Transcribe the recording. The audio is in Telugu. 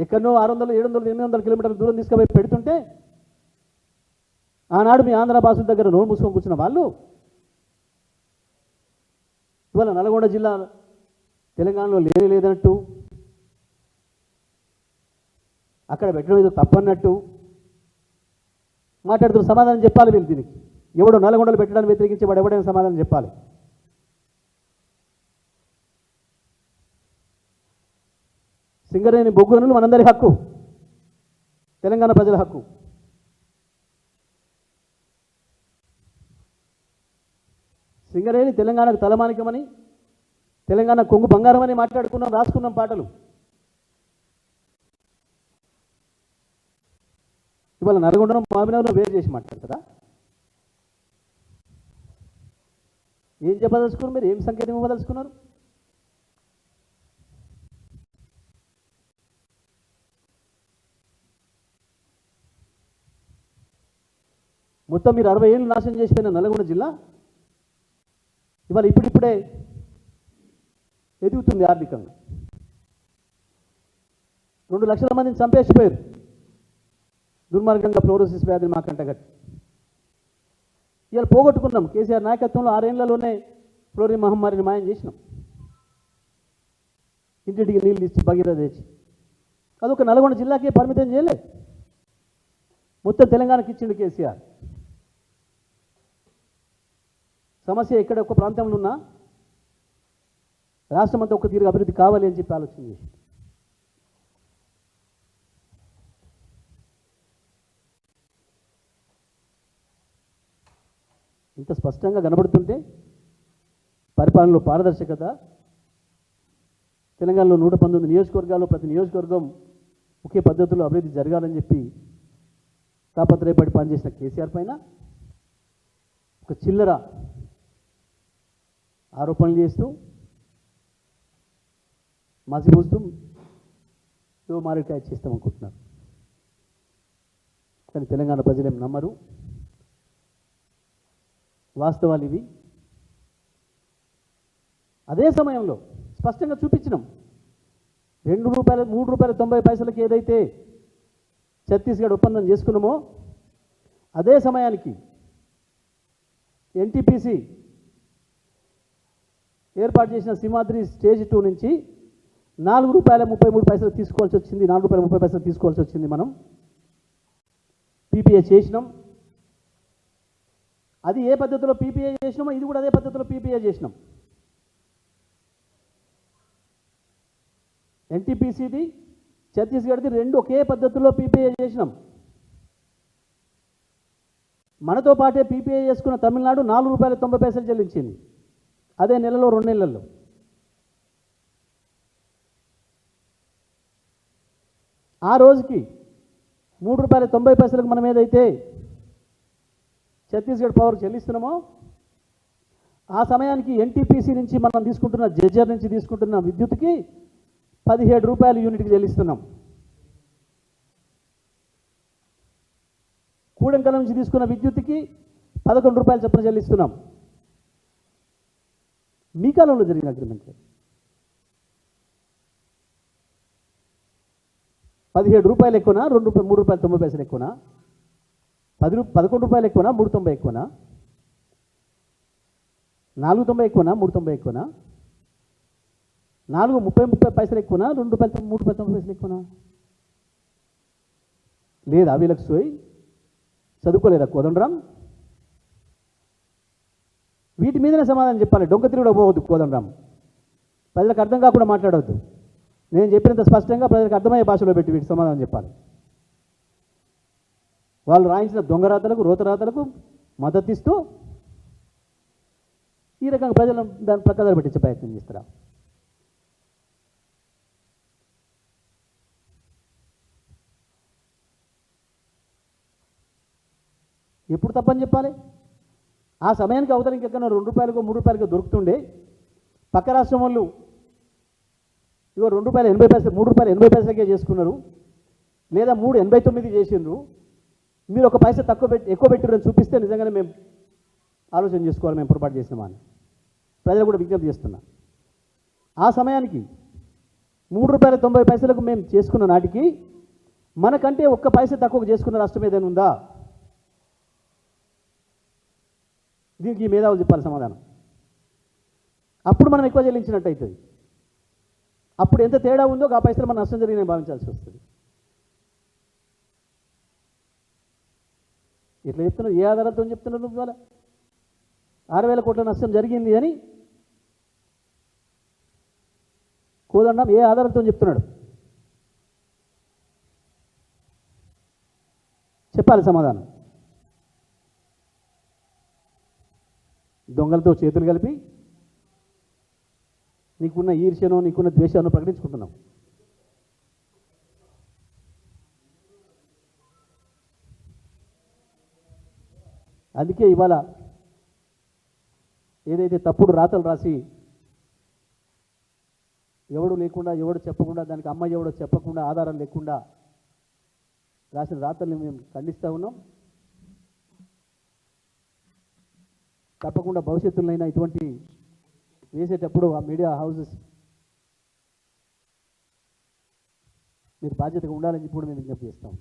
ఎక్కడనో 600, 700, 800 కిలోమీటర్ల దూరం తీసుకుపోయి పెడుతుంటే ఆనాడు మీ ఆంధ్ర భాషల దగ్గర నోరు మూసుకొని కూర్చున్న వాళ్ళు ఇవాళ నల్గొండ జిల్లా తెలంగాణలో లేదన్నట్టు, అక్కడ పెట్టడం ఏదో తప్పన్నట్టు మాట్లాడుతున్న సమాధానం చెప్పాలి వీళ్ళు. దీనికి ఎవడో నల్గొండలు పెట్టడానికి వ్యతిరేకించి వాడు ఎవడైనా సమాధానం చెప్పాలి. సింగరేణి బొగ్గు గనులు మనందరి హక్కు, తెలంగాణ ప్రజల హక్కు. సింగరేణి తెలంగాణకు తలమానికమని, తెలంగాణ కొంగు బంగారం అని మాట్లాడుకున్నాం, రాసుకున్నాం పాటలు. ఇవాళ నల్గొండను మామినగరం వేరు చేసి మాట్లాడతారా? ఏం చెప్పదలుచుకున్నారు మీరు? ఏం సంకేతం ఇవ్వదలుచుకున్నారు? మొత్తం మీరు 60 ఏళ్ళు నాశనం చేసిపోయిన నల్గొండ జిల్లా ఇవాళ ఇప్పుడిప్పుడే ఎదుగుతుంది ఆర్థికంగా. 2 లక్షల మందిని చంపేసిపోయారు దుర్మార్గంగా ఫ్లోరోసిస్ వ్యాధిని మాకంటగట్టి. ఇవాళ పోగొట్టుకున్నాం. కేసీఆర్ నాయకత్వంలో 6 ఏళ్లలోనే ఫ్లోరిన్ మహమ్మారిని మాయం చేసినాం. ఇంటింటికి నీళ్ళు ఇచ్చి భగీరథ తెచ్చి అదొక నల్గొండ జిల్లాకే పరిమితం చేయలే, మొత్తం తెలంగాణకి ఇచ్చిండు కేసీఆర్. సమస్య ఎక్కడ ఒక ప్రాంతంలో ఉన్నా రాష్ట్రం అంతా ఒక తీరుగా అభివృద్ధి కావాలి అని చెప్పి ఆలోచన చేసి ఇంత స్పష్టంగా కనబడుతుంటే పరిపాలనలో పారదర్శకత, తెలంగాణలో 119 నియోజకవర్గాల్లో ప్రతి నియోజకవర్గం ఒకే పద్ధతిలో అభివృద్ధి జరగాలని చెప్పి తాపత్రయపడి పనిచేసిన కేసీఆర్ పైన ఒక చిల్లర ఆరోపణలు చేస్తూ మసిపూస్తూ మారేడుకాయ చేస్తామనుకుంటున్నారు. కానీ తెలంగాణ ప్రజలేం నమ్మరు. వాస్తవాలు ఇవి. అదే సమయంలో స్పష్టంగా చూపించినాం. ₹2, ₹3.90 ఏదైతే ఛత్తీస్గఢ్ ఒప్పందం చేసుకున్నామో అదే సమయానికి ఎన్టీపీసీ ఏర్పాటు చేసిన సింహాద్రి స్టేజ్ 2 నుంచి ₹4.33 తీసుకోవాల్సి వచ్చింది. ₹4.30 తీసుకోవాల్సి వచ్చింది. మనం పీపీఏ చేసినాం. అది ఏ పద్ధతిలో పీపీఏ చేసినామో ఇది కూడా అదే పద్ధతిలో పీపీఏ చేసినాం. ఎన్టీపీసీది ఛత్తీస్గఢ్ది 2 ఒకే పద్ధతిలో పీపీఏ చేసినాం. మనతో పాటే పీపీఏ చేసుకున్న తమిళనాడు ₹4.90 చెల్లించింది అదే నెలలో, 2 నెలల్లో. ఆ రోజుకి ₹3.90 మనం ఏదైతే ఛత్తీస్గఢ్ పవర్ చెల్లిస్తున్నామో ఆ సమయానికి ఎన్టీపీసీ నుంచి మనం తీసుకుంటున్న జెజర్ నుంచి తీసుకుంటున్న విద్యుత్కి ₹17 యూనిట్కి చెల్లిస్తున్నాం. కూడంకల నుంచి తీసుకున్న విద్యుత్కి ₹11 చొప్పున చెల్లిస్తున్నాం. మీ కాలంలో జరిగిన అగ్రిమెంట్ ₹17 ఎక్కువనా, ₹3.90 ఎక్కువనా, ₹11 ఎక్కువనా, ₹3.90 ఎక్కువనా, ₹4.90 ఎక్కువనా, ₹3.90 ఎక్కువనా, ₹4.30 ఎక్కువనా, ₹3.90 ఎక్కువనా? లేదా వీళ్ళకి సోయి చదువుకోలేదా కోదండరాం? వీటి మీదనే సమాధానం చెప్పాలి. డొంక తిరుగుడు పోవద్దు కోదండరాం. ప్రజలకు అర్థం కాకుండా మాట్లాడవద్దు. నేను చెప్పినంత స్పష్టంగా ప్రజలకు అర్థమయ్యే భాషలో పెట్టి వీటి సమాధానం చెప్పాలి. వాళ్ళు రాయించిన దొంగరాతలకు, రోతరాతలకు మద్దతు ఇస్తూ ఈ రకంగా ప్రజలను దాని ప్రకారం పెట్టించే ప్రయత్నం చేస్తారా? ఎప్పుడు తప్పని చెప్పాలి? ఆ సమయానికి అవతల ఇంకెక్కడ ₹2, ₹3 దొరుకుతుండే పక్క రాష్ట్రం వాళ్ళు ఇగో ₹2.80, ₹3.80 చేసుకున్నారు, లేదా ₹3.89 చేసిండ్రు. మీరు ఒక పైసా ఎక్కువ పెట్టిరని చూపిస్తే నిజంగానే మేము ఆలోచన చేసుకోవాలి, మేము పొరపాటు చేసినామా అని ప్రజలు కూడా విజ్ఞప్తి చేస్తున్నా. ఆ సమయానికి ₹3.90 మేము చేసుకున్న నాటికి మనకంటే ఒక్క పైసా తక్కువ చేసుకున్న రాష్ట్రం ఏదైనా ఉందా? దీనికి మేధావులు చెప్పాలి సమాధానం. అప్పుడు మనం ఎక్కువ చెల్లించినట్టు అవుతుంది. అప్పుడు ఎంత తేడా ఉందో ఆ పైసలు మన నష్టం జరిగిన భావించాల్సి వస్తుంది. ఇట్లా చెప్తున్నారు. ఏ ఆధారంతో చెప్తున్నారు? ఇవాళ 6,000 కోట్ల నష్టం జరిగింది అని కోదండం ఏ ఆధారంతో చెప్తున్నాడు? చెప్పాలి సమాధానం. దొంగలతో చేతులు కలిపి నీకున్న ఈర్ష్యను నీకున్న ద్వేషాన్ని ప్రకటించుకుంటున్నాం. అందుకే ఇవాళ ఏదైతే తప్పుడు రాతలు రాసి ఎవడు లేకుండా ఎవడు చెప్పకుండా దానికి అమ్మ ఎవడో చెప్పకుండా ఆధారం లేకుండా రాసిన రాతల్ని మేము ఖండిస్తూ ఉన్నాం. తప్పకుండా భవిష్యత్తులోనైనా ఇటువంటి వేసేటప్పుడు ఆ మీడియా హౌసెస్ మీరు బాధ్యతగా ఉండాలని చెప్పి కూడా మేము విజ్ఞప్తి చేస్తాం.